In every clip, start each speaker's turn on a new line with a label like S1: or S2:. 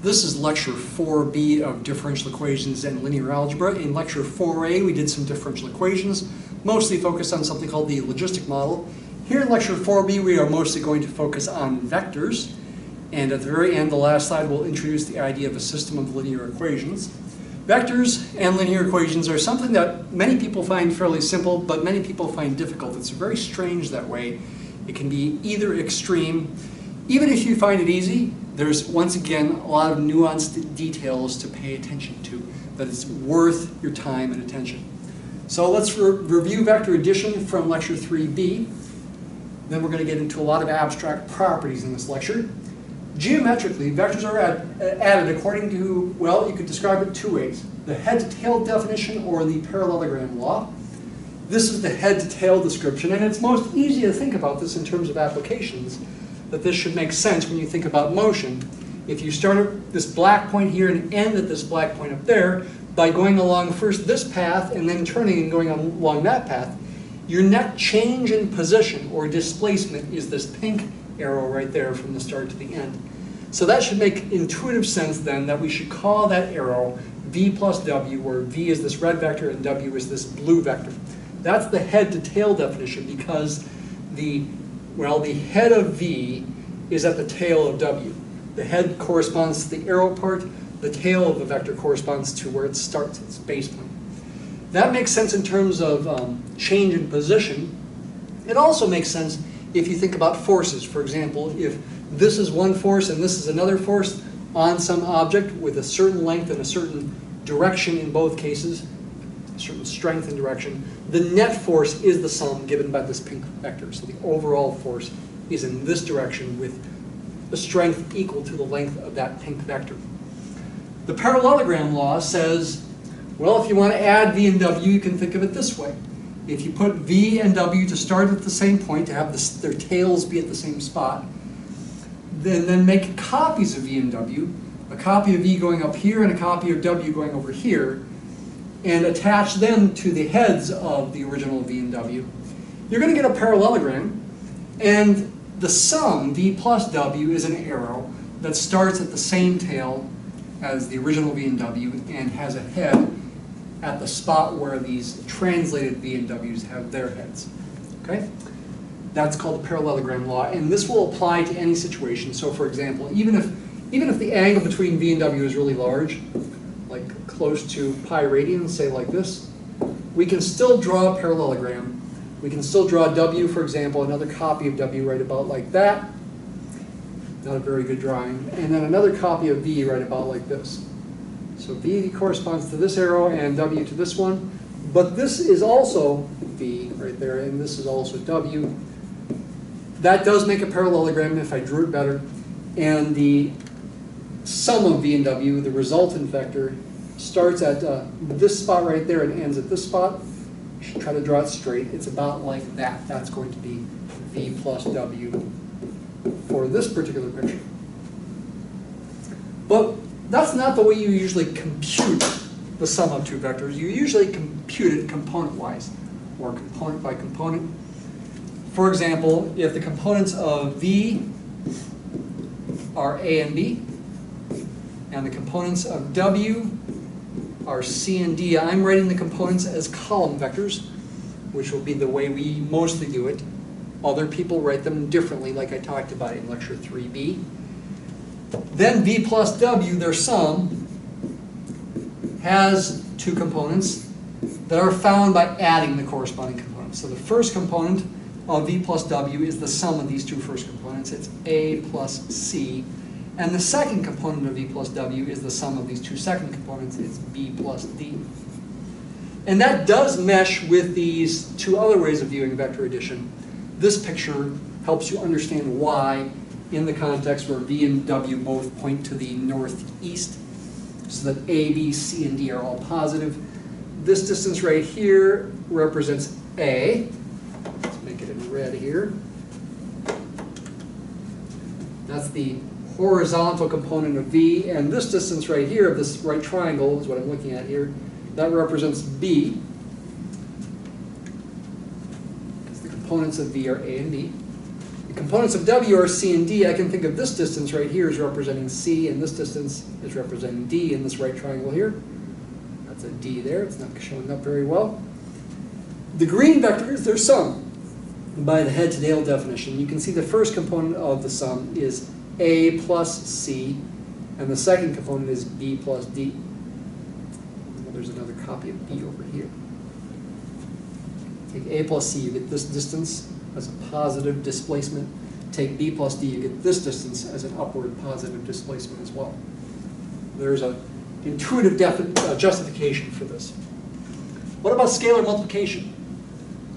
S1: This is lecture 4B of differential equations and linear algebra. In lecture 4A, we did some differential equations, mostly focused on something called the logistic model. Here in lecture 4B, we are mostly going to focus on vectors. And at the very end, the last slide, will introduce the idea of a system of linear equations. Vectors and linear equations are something that many people find fairly simple, but many people find difficult. It's very strange that way. It can be either extreme. Even if you find it easy, there's, once again, a lot of nuanced details to pay attention to, that it's worth your time and attention. So let's review vector addition from lecture 3B. Then we're going to get into a lot of abstract properties in this lecture. Geometrically, vectors are added according to, well, you could describe it two ways. The head-to-tail definition or the parallelogram law. This is the head-to-tail description, and it's most easy to think about this in terms of applications, that this should make sense when you think about motion. If you start at this black point here and end at this black point up there, by going along first this path and then turning and going along that path, your net change in position or displacement is this pink arrow right there from the start to the end. So that should make intuitive sense then that we should call that arrow v plus w, where v is this red vector and w is this blue vector. That's the head-to-tail definition because the head of v is at the tail of w. The head corresponds to the arrow part. The tail of the vector corresponds to where it starts, its base point. That makes sense in terms of change in position. It also makes sense if you think about forces. For example, if this is one force and this is another force on some object with a certain length and a certain direction in both cases, a certain strength and direction, the net force is the sum given by this pink vector. So the overall force is in this direction with a strength equal to the length of that pink vector. The parallelogram law says, well, if you want to add v and w, you can think of it this way. If you put v and w to start at the same point, to have their tails be at the same spot, then make copies of v and w, a copy of v going up here and a copy of w going over here, and attach them to the heads of the original v and w, you're going to get a parallelogram. And the sum, v plus w, is an arrow that starts at the same tail as the original v and w and has a head at the spot where these translated v and w's have their heads. Okay? That's called the parallelogram law, and this will apply to any situation. So for example, even if the angle between v and w is really large, like close to pi radians, say like this, we can still draw a parallelogram. We can still draw w, for example, another copy of w right about like that. Not a very good drawing. And then another copy of v right about like this. So v corresponds to this arrow and w to this one. But this is also v right there, and this is also w. That does make a parallelogram if I drew it better. And the sum of v and w, the resultant vector, starts at this spot right there and ends at this spot. You should try to draw it straight. It's about like that. That's going to be v plus w for this particular picture. But that's not the way you usually compute the sum of two vectors. You usually compute it component-wise, or component by component. For example, if the components of v are a and b, and the components of w are c and d, I'm writing the components as column vectors, which will be the way we mostly do it. Other people write them differently, like I talked about in lecture 3b. Then v plus w, their sum, has two components that are found by adding the corresponding components. So the first component of v plus w is the sum of these two first components. It's a plus c. And the second component of v plus w is the sum of these two second components. It's b plus d. And that does mesh with these two other ways of viewing vector addition. This picture helps you understand why, in the context where v and w both point to the northeast, so that a, b, c, and d are all positive. This distance right here represents a. Let's make it in red here. That's the horizontal component of v, and this distance right here of this right triangle is what I'm looking at here. That represents b. Because the components of v are a and b. components of W are C and D. I can think of this distance right here as representing C, and this distance is representing D in this right triangle here. That's a D there. It's not showing up very well. The green vector is their sum by the head-to-tail definition. You can see the first component of the sum is A plus C, and the second component is B plus D. Well, there's another copy of B over here. Take A plus C, you get this distance as a positive displacement. Take B plus D, you get this distance as an upward positive displacement as well. There's an intuitive justification for this. What about scalar multiplication?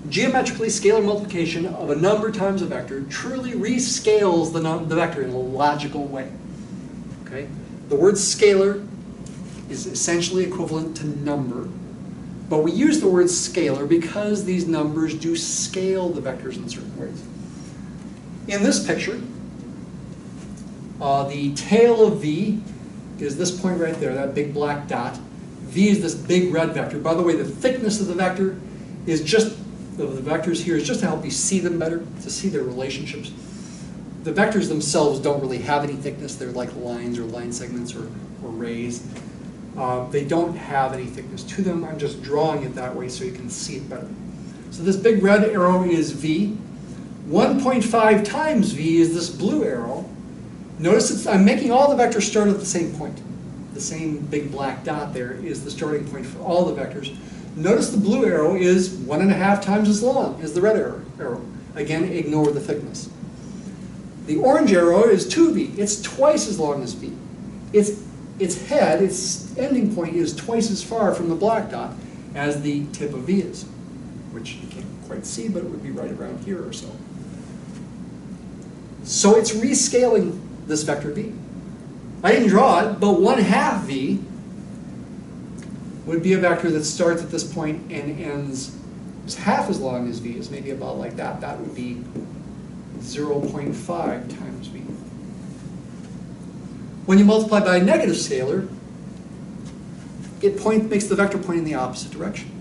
S1: Geometrically, scalar multiplication of a number times a vector truly rescales the vector in a logical way. Okay? The word scalar is essentially equivalent to number, but we use the word scalar because these numbers do scale the vectors in certain ways. In this picture, the tail of V is this point right there, that big black dot. V is this big red vector. By the way, the thickness of the vector is just, the vectors here is just to help you see them better, to see their relationships. The vectors themselves don't really have any thickness. They're like lines or line segments or rays. They don't have any thickness to them. I'm just drawing it that way so you can see it better. So this big red arrow is V. 1.5 times V is this blue arrow. Notice I'm making all the vectors start at the same point. The same big black dot there is the starting point for all the vectors. Notice the blue arrow is 1.5 times as long as the red arrow. Again, ignore the thickness. The orange arrow is 2V. It's twice as long as V. Its head, its ending point, is twice as far from the black dot as the tip of V is, which you can't quite see, but it would be right around here or so. So it's rescaling this vector V. I didn't draw it, but 1/2 V would be a vector that starts at this point and ends is half as long as V is, maybe about like that. That would be 0.5 times V. When you multiply by a negative scalar, it makes the vector point in the opposite direction.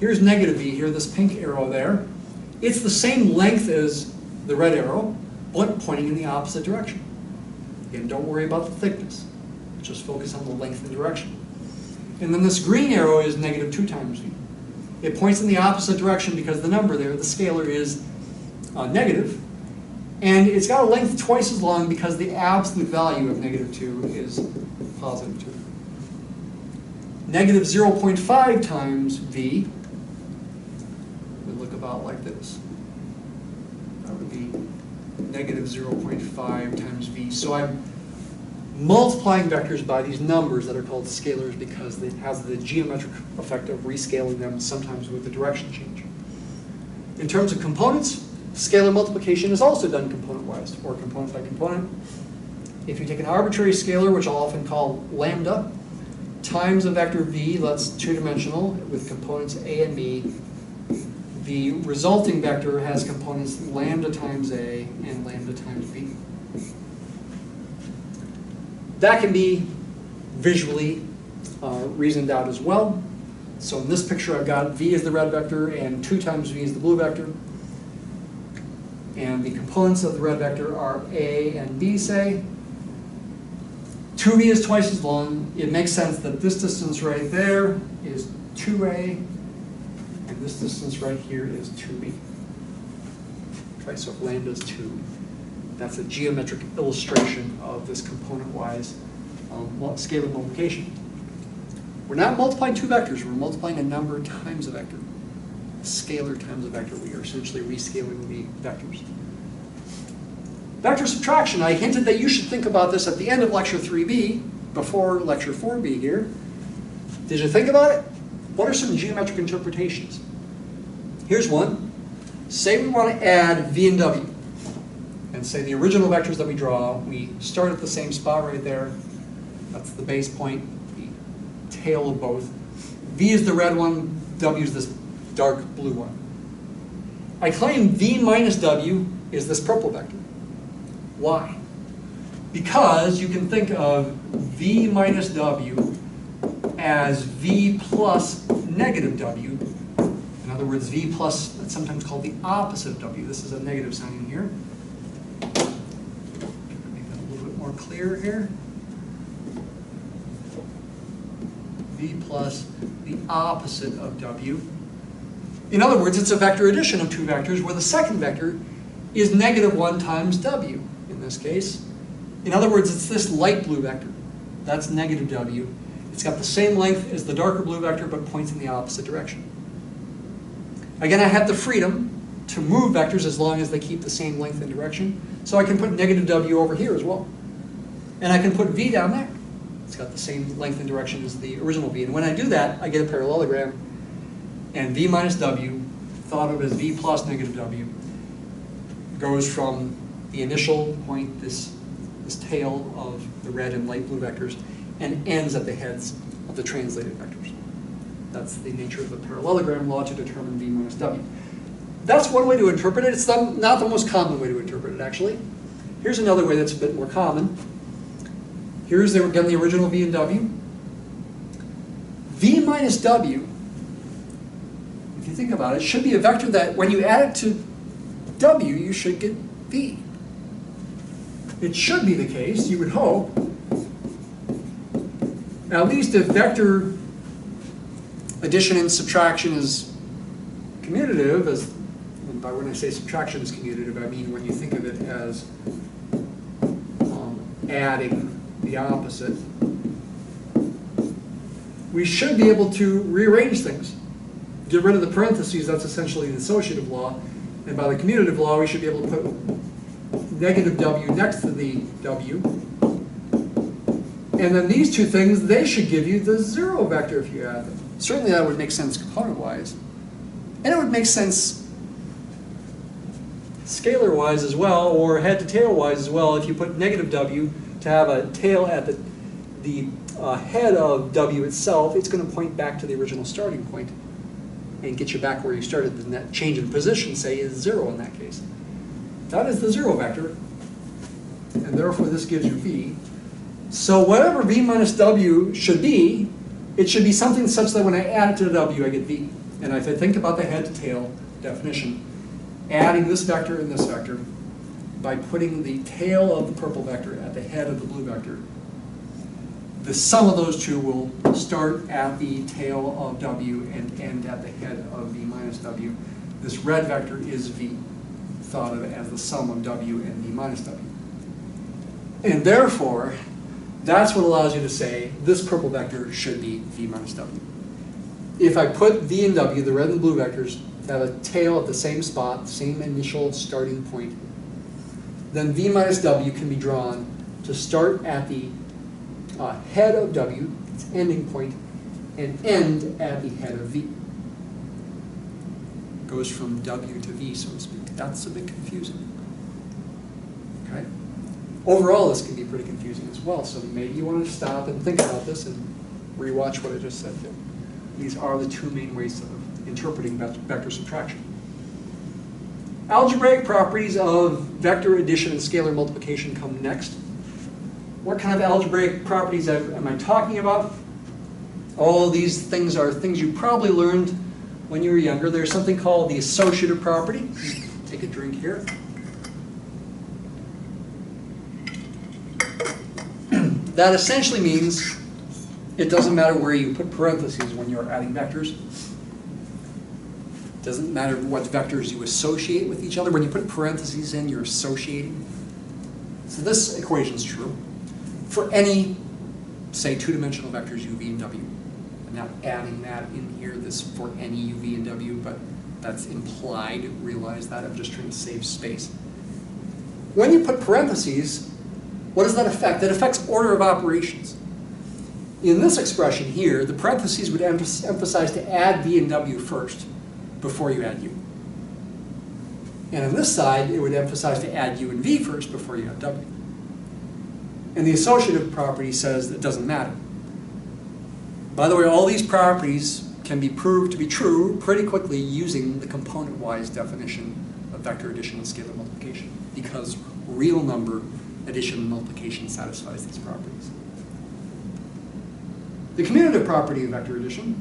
S1: Here's negative V, here, this pink arrow there. It's the same length as the red arrow, but pointing in the opposite direction. Again, don't worry about the thickness. Just focus on the length and direction. And then this green arrow is -2 times V. It points in the opposite direction because the number there, the scalar, is negative. And it's got a length twice as long because the absolute value of -2 is positive 2. Negative 0.5 times V would look about like this. That would be negative 0.5 times V. So I'm multiplying vectors by these numbers that are called scalars because it has the geometric effect of rescaling them, sometimes with the direction change. In terms of components, scalar multiplication is also done component-wise, or component by component. If you take an arbitrary scalar, which I'll often call lambda, times a vector V, that's two-dimensional, with components A and B, the resulting vector has components lambda times A and lambda times B. That can be visually reasoned out as well. So in this picture, I've got V is the red vector and 2 times V is the blue vector. And the components of the red vector are A and B, say. 2V is twice as long. It makes sense that this distance right there is 2A, and this distance right here is 2B. Okay, so if lambda is 2, that's a geometric illustration of this component-wise scalar multiplication. We're not multiplying two vectors, we're multiplying a number times a vector. A scalar times a vector. We are essentially rescaling the vectors. Vector subtraction. I hinted that you should think about this at the end of lecture 3B, before lecture 4B here. Did you think about it? What are some geometric interpretations? Here's one. Say we want to add V and W. And say the original vectors that we draw, we start at the same spot right there. That's the base point, the tail of both. V is the red one, W is this dark blue one. I claim V minus W is this purple vector. Why? Because you can think of V minus W as V plus negative W. In other words, V plus, that's sometimes called the opposite of W. This is a negative sign in here. clear here. V plus the opposite of W. In other words, it's a vector addition of two vectors where the second vector is -1 times W in this case. In other words, it's this light blue vector. That's -W. It's got the same length as the darker blue vector but points in the opposite direction. Again, I have the freedom to move vectors as long as they keep the same length and direction. So I can put -W over here as well. And I can put V down there. It's got the same length and direction as the original V. And when I do that, I get a parallelogram. And V minus W, thought of as V plus -W, goes from the initial point, this tail of the red and light blue vectors, and ends at the heads of the translated vectors. That's the nature of the parallelogram law to determine V minus W. That's one way to interpret it. It's not the most common way to interpret it, actually. Here's another way that's a bit more common. Here's, again, the original V and W. V minus W, if you think about it, should be a vector that when you add it to W, you should get V. It should be the case, you would hope, at least if vector addition and subtraction is commutative, and by when I say subtraction is commutative, I mean when you think of it as adding the opposite, we should be able to rearrange things. Get rid of the parentheses, that's essentially the associative law, and by the commutative law we should be able to put -W next to the W, and then these two things, they should give you the zero vector if you add them. Certainly that would make sense component-wise, and it would make sense scalar-wise as well, or head-to-tail-wise as well, if you put -W to have a tail at the head of W itself. It's going to point back to the original starting point and get you back where you started. The net change in position, say, is 0 in that case. That is the zero vector, and therefore this gives you V. So whatever V minus W should be, it should be something such that when I add it to the W, I get V. And if I think about the head-to-tail definition, adding this vector and this vector, by putting the tail of the purple vector at the head of the blue vector, the sum of those two will start at the tail of W and end at the head of V minus W. This red vector is V, thought of as the sum of W and V minus W. And therefore, that's what allows you to say this purple vector should be V minus W. If I put V and W, the red and blue vectors, have a tail at the same spot, same initial starting point, then V minus W can be drawn to start at the head of W, its ending point, and end at the head of V. Goes from W to V, so to speak. That's a bit confusing. Okay? Overall, this can be pretty confusing as well, so maybe you want to stop and think about this and rewatch what I just said here. These are the two main ways of interpreting vector subtraction. Algebraic properties of vector addition and scalar multiplication come next. What kind of algebraic properties am I talking about? All these things are things you probably learned when you were younger. There's something called the associative property. Take a drink here. That essentially means it doesn't matter where you put parentheses when you're adding vectors. It doesn't matter what vectors you associate with each other. When you put parentheses in, you're associating. So this equation is true for any, say, two-dimensional vectors u, v, and w. I'm not adding that in here, this for any u, v, and w, but that's implied. Realize that. I'm just trying to save space. When you put parentheses, what does that affect? That affects order of operations. In this expression here, the parentheses would emphasize to add v and w first before you add u. And on this side, it would emphasize to add u and v first before you add w. And the associative property says that it doesn't matter. By the way, all these properties can be proved to be true pretty quickly using the component-wise definition of vector addition and scalar multiplication, because real number addition and multiplication satisfies these properties. The commutative property of vector addition,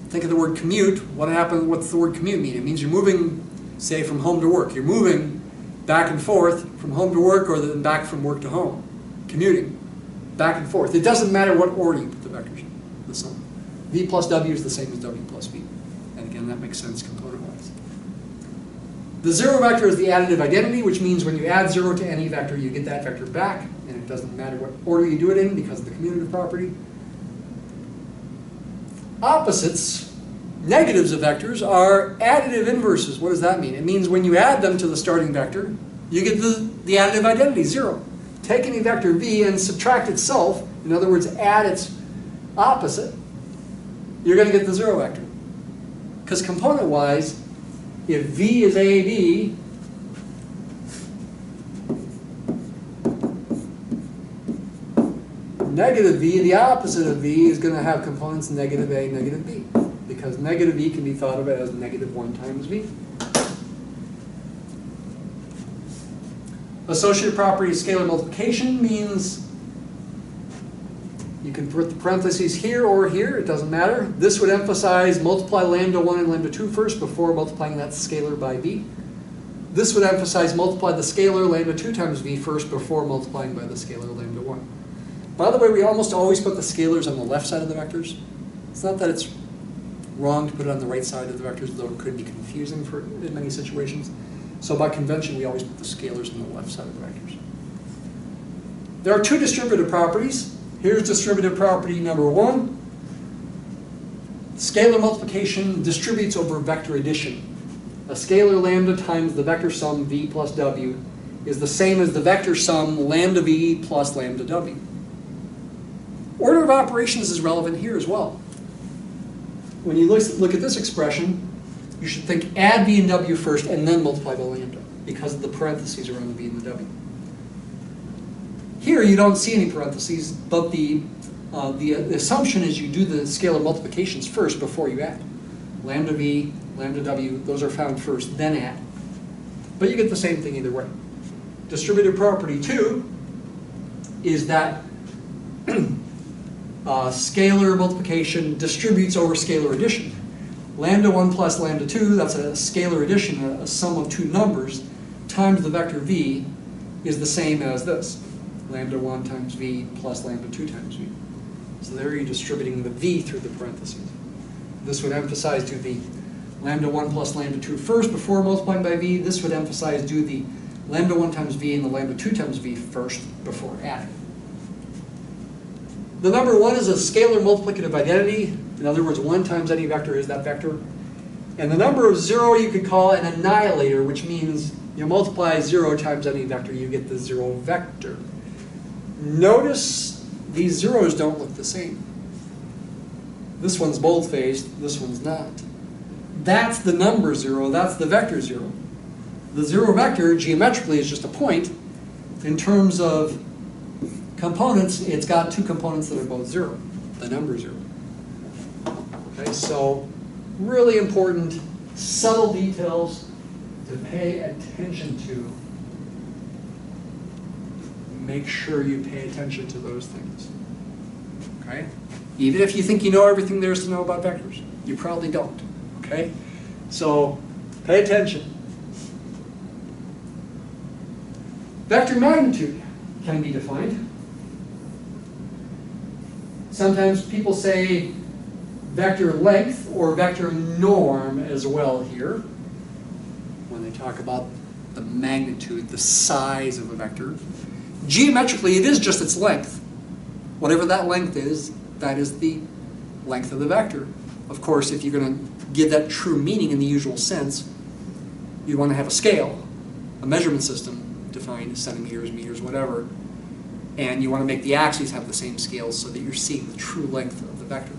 S1: think of the word commute. What's the word commute mean? It means you're moving, say, from home to work. You're moving back and forth from home to work or then back from work to home. commuting back and forth. It doesn't matter what order you put the vectors in, the sum. V plus W is the same as W plus V. And again, that makes sense component-wise. The zero vector is the additive identity, which means when you add 0 to any vector, you get that vector back, and it doesn't matter what order you do it in because of the commutative property. Opposites, negatives of vectors, are additive inverses. What does that mean? It means when you add them to the starting vector, you get the additive identity, 0. Take any vector v and subtract itself, in other words, add its opposite, you're going to get the 0 vector. Because component-wise, if v is a,b, negative v, the opposite of v, is going to have components negative a, negative b. Because negative v can be thought of as negative 1 times v. Associative property of scalar multiplication means you can put the parentheses here or here, it doesn't matter. This would emphasize multiply lambda 1 and lambda 2 first before multiplying that scalar by v. This would emphasize multiply the scalar lambda 2 times v first before multiplying by the scalar lambda 1. By the way, we almost always put the scalars on the left side of the vectors. It's not that it's wrong to put it on the right side of the vectors, though it could be confusing in many situations. So by convention, we always put the scalars on the left side of the vectors. There are 2 distributive properties. Here's distributive property number 1. Scalar multiplication distributes over vector addition. A scalar lambda times the vector sum v plus w is the same as the vector sum lambda v plus lambda w. Order of operations is relevant here as well. When you look at this expression, you should think add v and w first and then multiply by lambda because of the parentheses around the v and the w. Here you don't see any parentheses, but the assumption is you do the scalar multiplications first before you add. Lambda v, lambda w, those are found first, then add. But you get the same thing either way. Distributive property 2 is that scalar multiplication distributes over scalar addition. Lambda 1 plus lambda 2, that's a scalar addition, a sum of 2 numbers, times the vector v is the same as this. Lambda 1 times v plus lambda 2 times v. So there you're distributing the v through the parentheses. This would emphasize do the lambda 1 plus lambda 2 first before multiplying by v. This would emphasize do the lambda 1 times v and the lambda 2 times v first before adding. The number 1 is a scalar multiplicative identity. In other words, 1 times any vector is that vector. And the number of 0 you could call an annihilator, which means you multiply 0 times any vector, you get the 0 vector. Notice these zeros don't look the same. This one's bold-faced, this one's not. That's the number 0, that's the vector 0. The 0 vector, geometrically, is just a point. In terms of components, it's got 2 components that are both 0, the number 0. Okay, so really important, subtle details to pay attention to. Make sure you pay attention to those things. Okay? Even if you think you know everything there is to know about vectors, you probably don't. Okay? So pay attention. Vector magnitude can be defined. Sometimes people say vector length or vector norm as well here when they talk about the magnitude, the size of a vector. Geometrically, it is just its length. Whatever that length is, that is the length of the vector. Of course, if you're going to give that true meaning in the usual sense, you want to have a scale, a measurement system defined as centimeters, meters, whatever, and you want to make the axes have the same scales so that you're seeing the true length of the vector.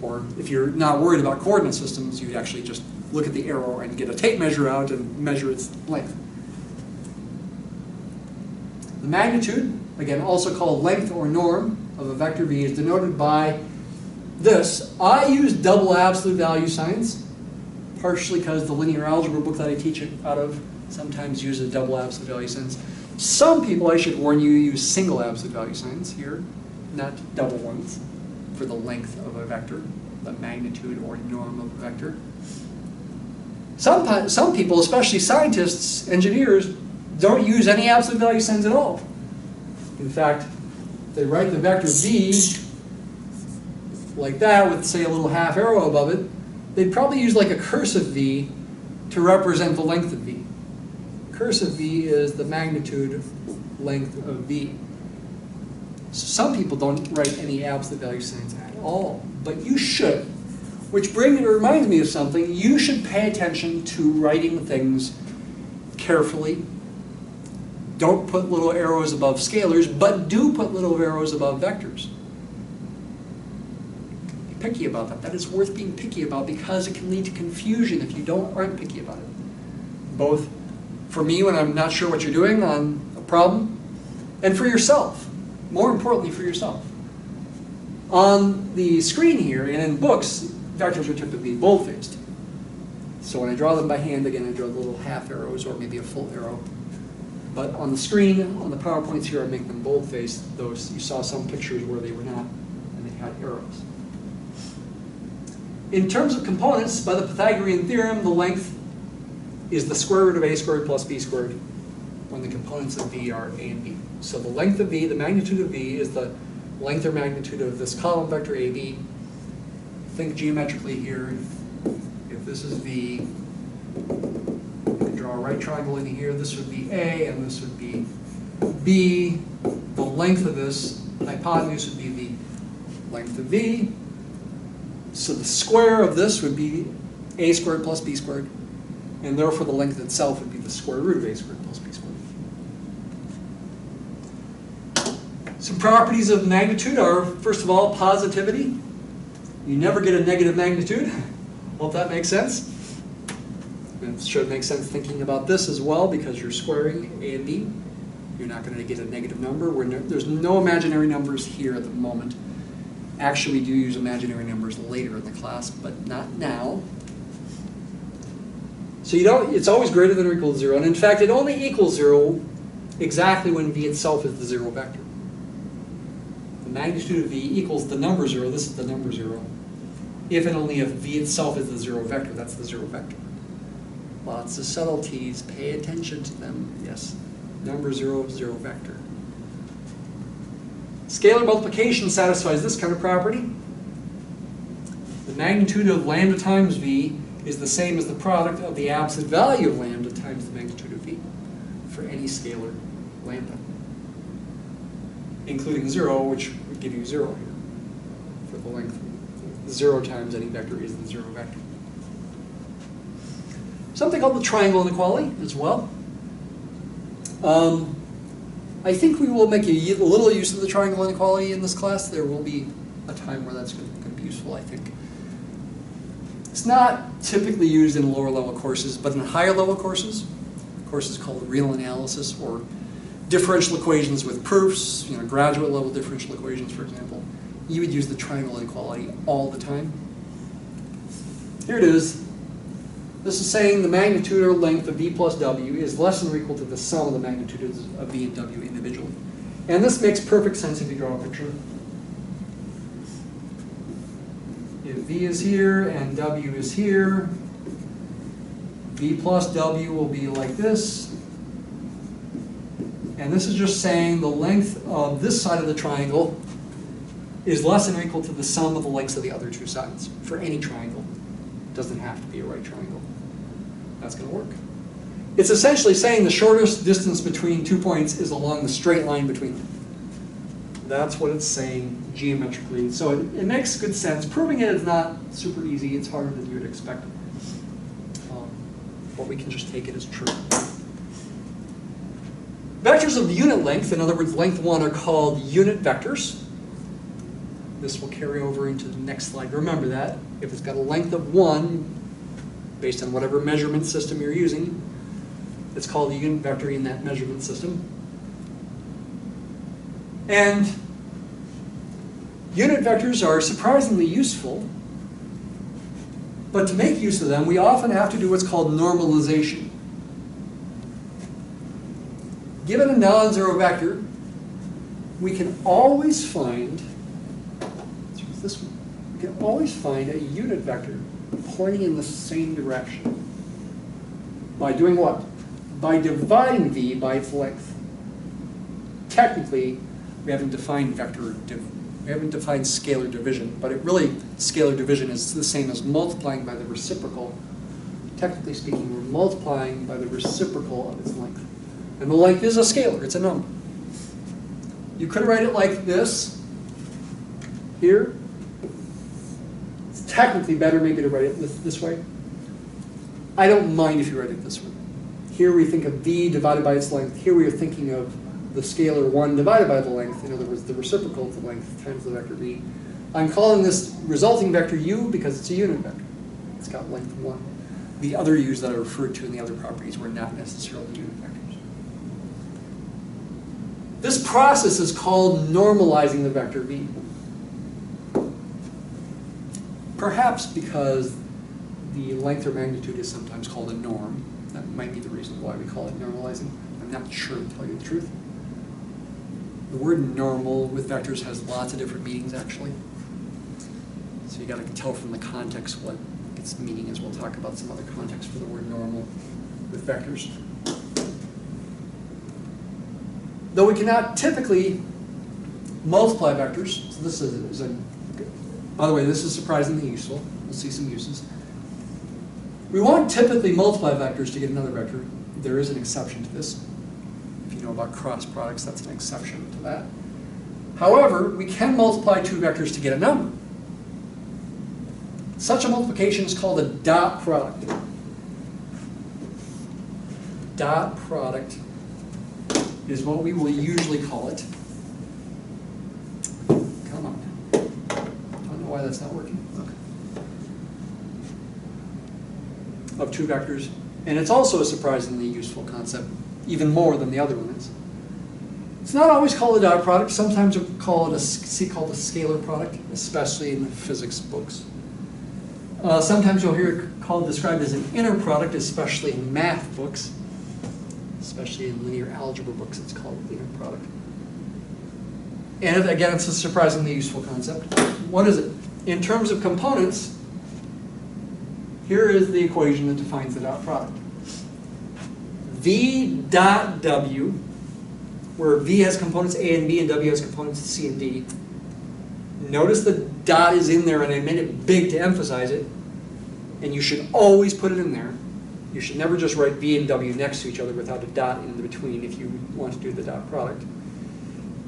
S1: Or if you're not worried about coordinate systems, you'd actually just look at the arrow and get a tape measure out and measure its length. The magnitude, again also called length or norm of a vector v, is denoted by this. I use double absolute value signs, partially because the linear algebra book that I teach it out of sometimes uses double absolute value signs. Some people, I should warn you, use single absolute value signs here, not double ones, for the length of a vector, the magnitude or norm of a vector. Some people, especially scientists, engineers, don't use any absolute value signs at all. In fact, they write the vector v like that with, say, a little half arrow above it, they'd probably use like a cursive v to represent the length of v. Cursive v is the magnitude length of v. So some people don't write any absolute value signs at all, but you should. Which reminds me of something. You should pay attention to writing things carefully. Don't put little arrows above scalars, but do put little arrows above vectors. Be picky about that. That is worth being picky about because it can lead to confusion if you aren't picky about it. Both for me when I'm not sure what you're doing on a problem, and for yourself. More importantly, for yourself. On the screen here and in books, vectors are typically bold-faced. So when I draw them by hand, again, I draw little half arrows or maybe a full arrow. But on the screen, on the PowerPoints here, I make them bold-faced. Those you saw some pictures where they were not, and they had arrows. In terms of components, by the Pythagorean theorem, the length is the square root of a squared plus b squared when the components of v are a and b. So the length of v, the magnitude of v, is the length or magnitude of this column vector ab. Think geometrically here. If this is v, you can draw a right triangle in here. This would be a, and this would be b. The length of this hypotenuse would be the length of v. So the square of this would be a squared plus b squared. And therefore the length itself would be the square root of a squared plus b squared. Some properties of magnitude are, first of all, positivity. You never get a negative magnitude. Hope that makes sense. It should make sense thinking about this as well because you're squaring a and b. You're not going to get a negative number. There's no imaginary numbers here at the moment. Actually, we do use imaginary numbers later in the class, but not now. So it's always greater than or equal to 0. And in fact, it only equals 0 exactly when v itself is the 0 vector. The magnitude of v equals the number 0. This is the number 0. If and only if v itself is the 0 vector. That's the 0 vector. Lots of subtleties. Pay attention to them. Yes. Number 0, 0 vector. Scalar multiplication satisfies this kind of property. The magnitude of lambda times v is the same as the product of the absolute value of lambda times the magnitude of v for any scalar lambda, including 0, which would give you 0 here for the length. 0 times any vector is the 0 vector. Something called the triangle inequality as well. I think we will make a little use of the triangle inequality in this class. There will be a time where that's going to be useful, I think. It's not typically used in lower level courses, but in higher level courses called real analysis or differential equations with proofs, graduate level differential equations, for example, you would use the triangle inequality all the time. Here it is. This is saying the magnitude or length of v plus w is less than or equal to the sum of the magnitudes of v and w individually. And this makes perfect sense if you draw a picture. If v is here and w is here, v plus w will be like this. And this is just saying the length of this side of the triangle is less than or equal to the sum of the lengths of the other two sides for any triangle. It doesn't have to be a right triangle. That's going to work. It's essentially saying the shortest distance between 2 points is along the straight line between them. That's what it's saying geometrically. So it makes good sense. Proving it is not super easy. It's harder than you would expect. But we can just take it as true. Vectors of the unit length, in other words, length 1, are called unit vectors. This will carry over into the next slide. Remember that. If it's got a length of 1, based on whatever measurement system you're using, it's called a unit vector in that measurement system. And unit vectors are surprisingly useful, but to make use of them, we often have to do what's called normalization. Given a non-zero vector, we can always find, let's use this one, we can always find a unit vector pointing in the same direction. By doing what? By dividing v by its length. Technically, We haven't defined we haven't defined scalar division, but it really, scalar division is the same as multiplying by the reciprocal. Technically speaking, we're multiplying by the reciprocal of its length. And the length is a scalar, it's a number. You could write it like this, here. It's technically better maybe to write it this way. I don't mind if you write it this way. Here we think of v divided by its length. Here we are thinking of the scalar 1 divided by the length, in other words, the reciprocal of the length times the vector v. I'm calling this resulting vector u because it's a unit vector. It's got length 1. The other u's that I referred to in the other properties were not necessarily unit vectors. This process is called normalizing the vector v. Perhaps because the length or magnitude is sometimes called a norm. That might be the reason why we call it normalizing. I'm not sure, to tell you the truth. The word normal with vectors has lots of different meanings, actually. So you got to tell from the context what its meaning is. We'll talk about some other context for the word normal with vectors. Though we cannot typically multiply vectors, so this is by the way, this is surprisingly useful. We'll see some uses. We won't typically multiply vectors to get another vector. There is an exception to this. If you know about cross products, that's an exception to that. However, we can multiply two vectors to get a number. Such a multiplication is called a dot product. Dot product is what we will usually call it. Come on. Don't know why that's not working. Okay. Of two vectors. And it's also a surprisingly useful concept, even more than the other one is. It's not always called a dot product. Sometimes we call it a scalar product, especially in the physics books. Sometimes you'll hear it described as an inner product, especially in math books. Especially in linear algebra books, it's called the inner product. And again, it's a surprisingly useful concept. What is it? In terms of components, here is the equation that defines the dot product. V dot W, where V has components A and B and W has components C and D. Notice the dot is in there, and I made it big to emphasize it. And you should always put it in there. You should never just write V and W next to each other without a dot in between if you want to do the dot product.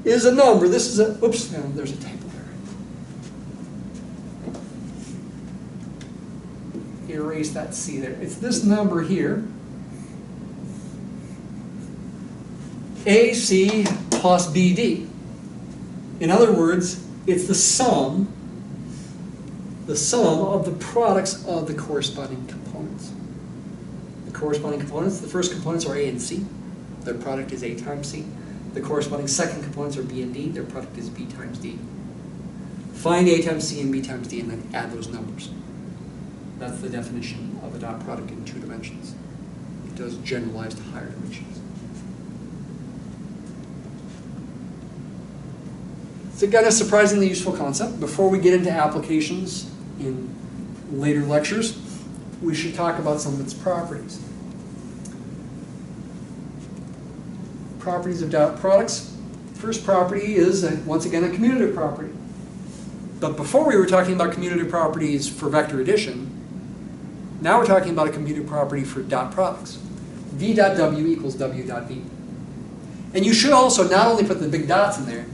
S1: Is a number. This is a, oops, no, there's a typo there. Erase that C there. It's this number here. AC plus BD. In other words, it's the sum of the products of the corresponding components. The corresponding components, the first components are A and C. Their product is A times C. The corresponding second components are B and D. Their product is B times D. Find A times C and B times D and then add those numbers. That's the definition of a dot product in 2 dimensions. It does generalize to higher dimensions. It's again a surprisingly useful concept. Before we get into applications in later lectures, we should talk about some of its properties. Properties of dot products. First property is, once again, a commutative property. But before we were talking about commutative properties for vector addition, now we're talking about a commutative property for dot products. V dot W equals W dot V. And you should also not only put the big dots in there,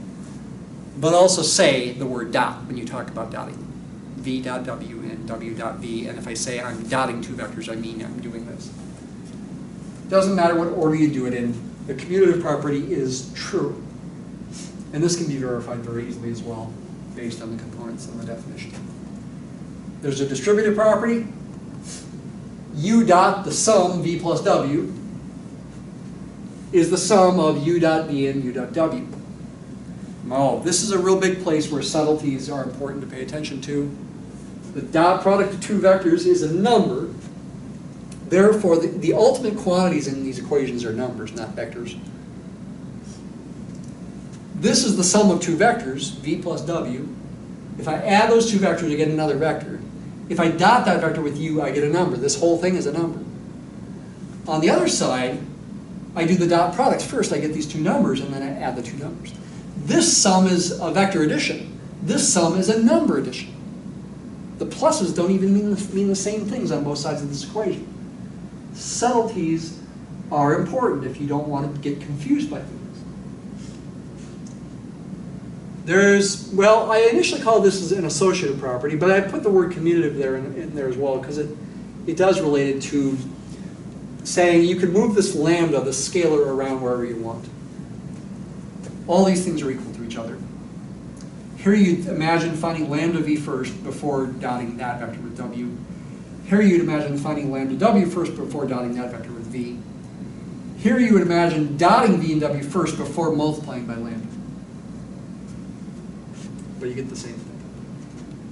S1: but also say the word dot when you talk about dotting. V dot W and W dot V, and if I say I'm dotting two vectors, I mean I'm doing this. Doesn't matter what order you do it in, the commutative property is true. And this can be verified very easily as well, based on the components and the definition. There's a distributive property. U dot, the sum, V plus W, is the sum of U dot V and U dot W. Oh, this is a real big place where subtleties are important to pay attention to. The dot product of two vectors is a number. Therefore, the ultimate quantities in these equations are numbers, not vectors. This is the sum of two vectors, V plus W. If I add those two vectors, I get another vector. If I dot that vector with U, I get a number. This whole thing is a number. On the other side, I do the dot products first. I get these two numbers, and then I add the two numbers. This sum is a vector addition. This sum is a number addition. The pluses don't even mean the same things on both sides of this equation. Subtleties are important if you don't want to get confused by things. Well, I initially called this as an associative property, but I put the word commutative there in there as well because it does relate it to saying you can move this lambda, the scalar, around wherever you want. All these things are equal to each other. Here you imagine finding lambda v first before dotting that vector with w. Here you'd imagine finding lambda w first before dotting that vector with v. Here you would imagine dotting v and w first before multiplying by lambda. But you get the same thing.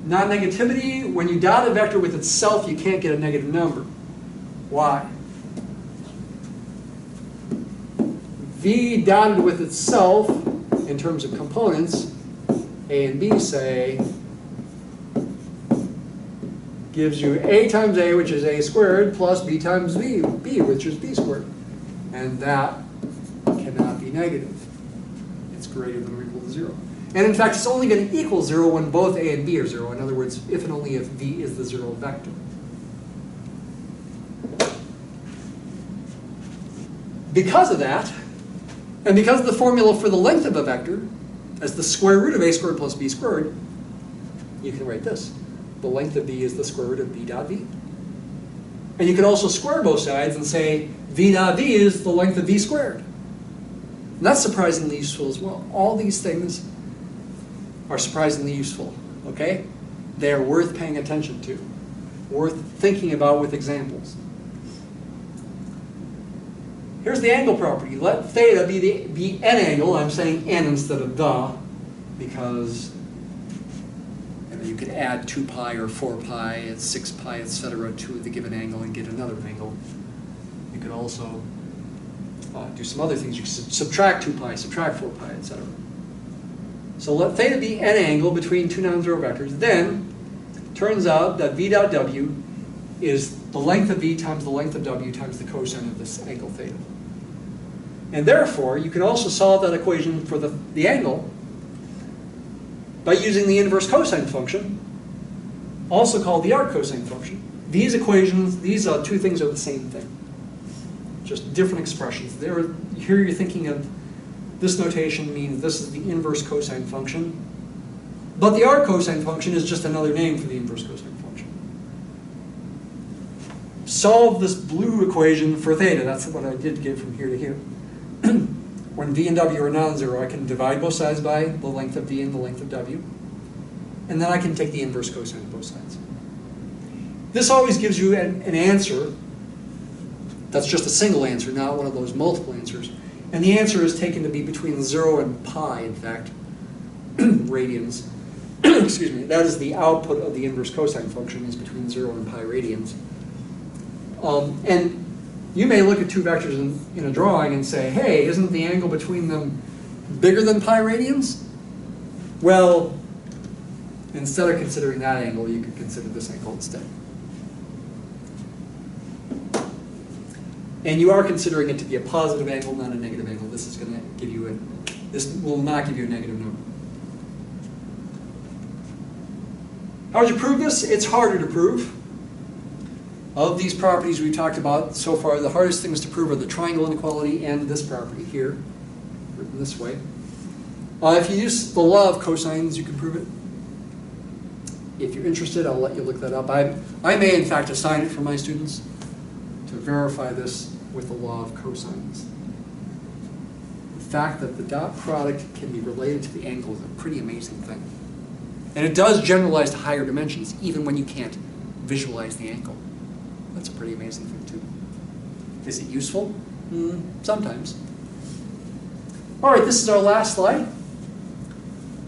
S1: Non-negativity, when you dot a vector with itself, you can't get a negative number. Why? V dotted with itself, in terms of components, A and B say, gives you A times A, which is A squared, plus B times B, which is B squared. And that cannot be negative. It's greater than or equal to 0. And in fact, it's only going to equal 0 when both A and B are 0. In other words, if and only if V is the 0 vector. Because of that, and because of the formula for the length of a vector as the square root of A squared plus B squared, you can write this. The length of V is the square root of V dot V. And you can also square both sides and say V dot V is the length of V squared. And that's surprisingly useful as well. All these things are surprisingly useful, okay? They are worth paying attention to, worth thinking about with examples. Here's the angle property. Let theta be an angle. I'm saying n instead of the, because you could add 2 pi or 4 pi, 6 pi, etc. to the given angle and get another angle. You could also do some other things. You could subtract 2 pi, subtract 4 pi, etc. So let theta be an angle between two non-zero vectors. Then, turns out that v dot w is the length of v times the length of w times the cosine of this angle theta. And therefore, you can also solve that equation for the angle by using the inverse cosine function, also called the arc cosine function. These equations, these two things are the same thing, just different expressions. Here you're thinking of this notation means this is the inverse cosine function, but the arc cosine function is just another name for the inverse cosine function. Solve this blue equation for theta. That's what I did get from here to here. When v and w are non-zero, I can divide both sides by the length of v and the length of w. And then I can take the inverse cosine of both sides. This always gives you an answer that's just a single answer, not one of those multiple answers. And the answer is taken to be between 0 and pi, in fact, radians. Excuse me. That is the output of the inverse cosine function, is between 0 and pi radians. And you may look at two vectors in a drawing and say, hey, isn't the angle between them bigger than pi radians? Well, instead of considering that angle, you could consider this angle instead. And you are considering it to be a positive angle, not a negative angle. This is going to give you this will not give you a negative number. How would you prove this? It's harder to prove. Of these properties we talked about so far, the hardest things to prove are the triangle inequality and this property here, written this way. If you use the law of cosines, you can prove it. If you're interested, I'll let you look that up. I may, in fact, assign it for my students to verify this with the law of cosines. The fact that the dot product can be related to the angle is a pretty amazing thing. And it does generalize to higher dimensions, even when you can't visualize the angle. That's a pretty amazing thing, too. Is it useful? Sometimes. All right, this is our last slide.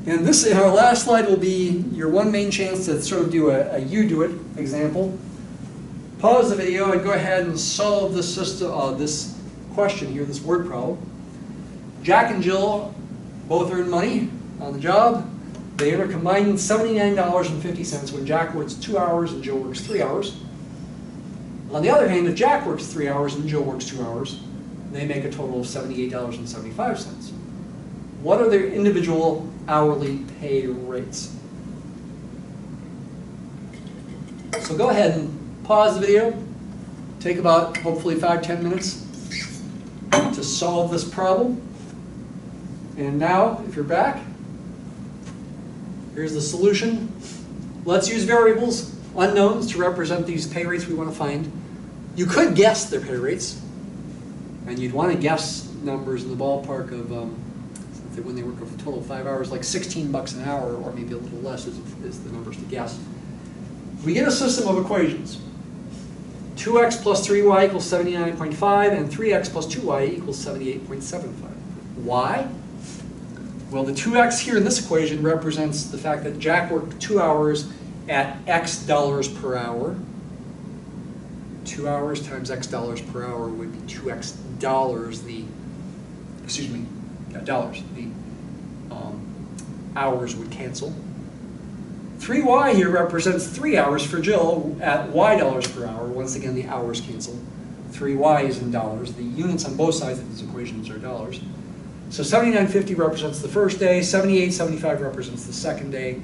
S1: And our last slide will be your one main chance to sort of do a you do it example. Pause the video and go ahead and solve this system, this question here, this word problem. Jack and Jill both earn money on the job. They earn a combined $79.50 when Jack works 2 hours and Jill works 3 hours. On the other hand, if Jack works 3 hours and Jill works 2 hours, they make a total of $78.75. What are their individual hourly pay rates? So go ahead and pause the video. Take about, hopefully, 5-10 minutes to solve this problem. And now, if you're back, here's the solution. Let's use variables, unknowns, to represent these pay rates we want to find. You could guess their pay rates, and you'd want to guess numbers in the ballpark of, when they work a total of 5 hours, like $16 an hour, or maybe a little less is the numbers to guess. We get a system of equations. 2x plus 3y equals 79.5, and 3x plus 2y equals 78.75. Why? Well, the 2x here in this equation represents the fact that Jack worked 2 hours at x dollars per hour. 2 hours times x dollars per hour would be 2x dollars, dollars. The hours would cancel. 3y here represents 3 hours for Jill at y dollars per hour. Once again, the hours cancel. 3y is in dollars. The units on both sides of these equations are dollars. So 79.50 represents the first day. 78.75 represents the second day.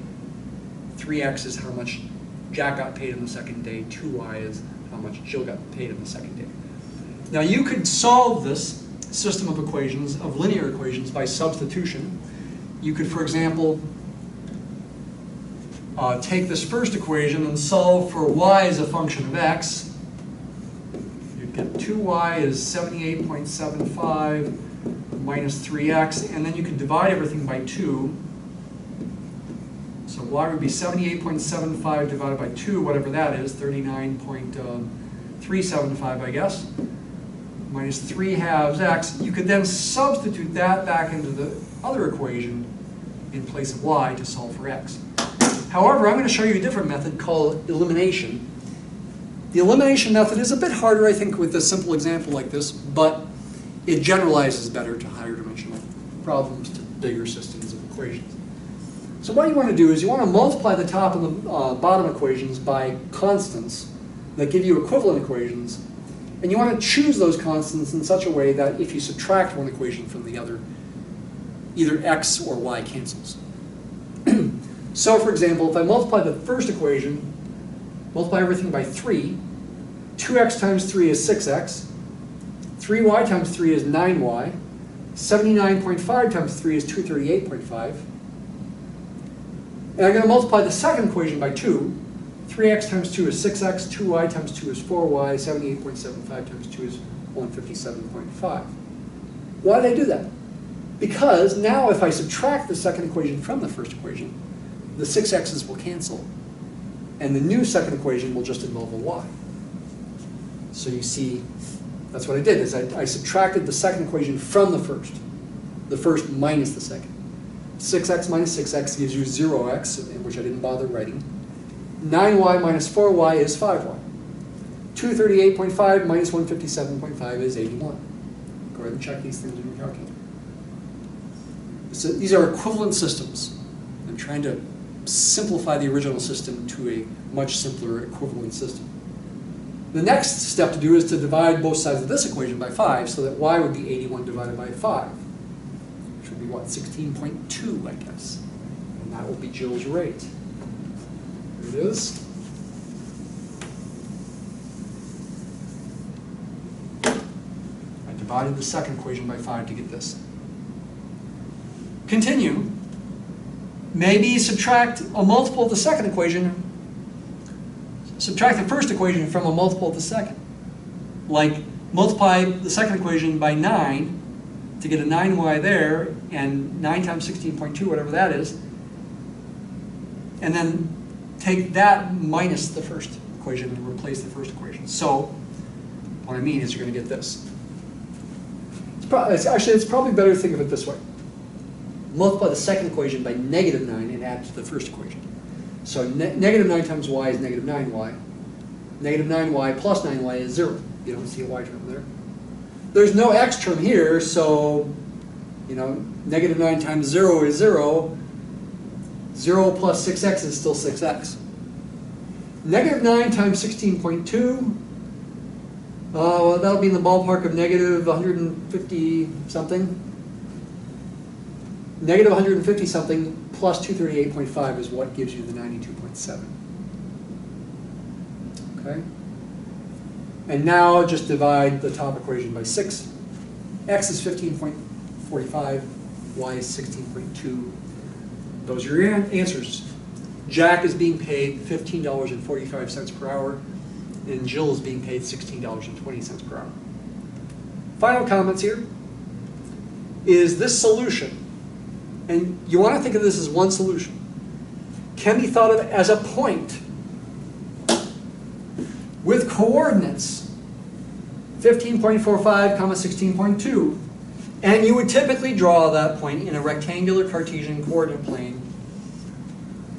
S1: 3x is how much Jack got paid in the second day. 2y is how much Jill got paid in the second day. Now you could solve this system of equations, of linear equations, by substitution. You could, for example, take this first equation and solve for y as a function of x. You'd get 2y is 78.75 minus 3x, and then you could divide everything by 2. So y would be 78.75 divided by 2, whatever that is, 39.375, I guess, minus 3 halves x. You could then substitute that back into the other equation in place of y to solve for x. However, I'm going to show you a different method called elimination. The elimination method is a bit harder, I think, with a simple example like this, but it generalizes better to higher dimensional problems, to bigger systems of equations. So what you want to do is you want to multiply the top and the bottom equations by constants that give you equivalent equations, and you want to choose those constants in such a way that if you subtract one equation from the other, either x or y cancels. So, for example, if I multiply the first equation, multiply everything by 3, 2x times 3 is 6x, 3y times 3 is 9y, 79.5 times 3 is 238.5. And I'm going to multiply the second equation by 2. 3x times 2 is 6x, 2y times 2 is 4y, 78.75 times 2 is 157.5. Why did I do that? Because now if I subtract the second equation from the first equation, the 6x's will cancel, and the new second equation will just involve a y. So you see, that's what I did, is I subtracted the second equation from the first minus the second. 6x minus 6x gives you 0x, which I didn't bother writing. 9y minus 4y is 5y. 238.5 minus 157.5 is 81. Go ahead and check these things in your calculator. So these are equivalent systems. I'm trying to simplify the original system to a much simpler equivalent system. The next step to do is to divide both sides of this equation by 5, so that y would be 81 divided by 5, which would be what, 16.2, I guess. And that will be Jill's rate. Here it is. I divided the second equation by 5 to get this. Continue. Maybe subtract a multiple of the second equation. Subtract the first equation from a multiple of the second. Like, multiply the second equation by 9 to get a 9y there, and 9 times 16.2, whatever that is. And then take that minus the first equation and replace the first equation. So, what I mean is you're going to get this. It's probably better to think of it this way. Multiply the second equation by negative 9 and add to the first equation. So negative 9 times y is negative 9y. Negative 9y plus 9y is 0. You don't see a y term there. There's no x term here, so negative 9 times 0 is 0. 0 plus 6x is still 6x. Negative 9 times 16.2, well, that'll be in the ballpark of negative 150 something. Negative 150 something plus 238.5 is what gives you the 92.7. Okay? And now just divide the top equation by 6. X is 15.45, Y is 16.2. Those are your answers. Jack is being paid $15.45 per hour, and Jill is being paid $16.20 per hour. Final comments here is this solution, and you want to think of this as one solution, can be thought of as a point with coordinates 15.45, 16.2, and you would typically draw that point in a rectangular Cartesian coordinate plane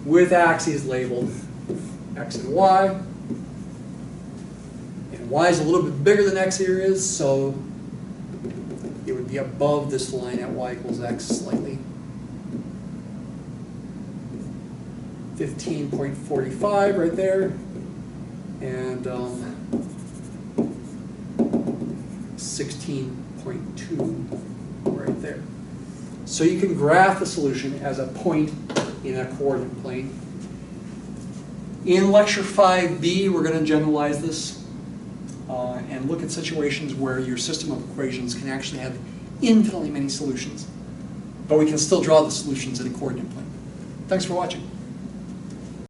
S1: with axes labeled x and y. And y is a little bit bigger than x here is, so it would be above this line at y equals x slightly. 15.45 right there, and 16.2 right there. So you can graph the solution as a point in a coordinate plane. In lecture 5b, we're going to generalize this and look at situations where your system of equations can actually have infinitely many solutions, but we can still draw the solutions in a coordinate plane. Thanks for watching.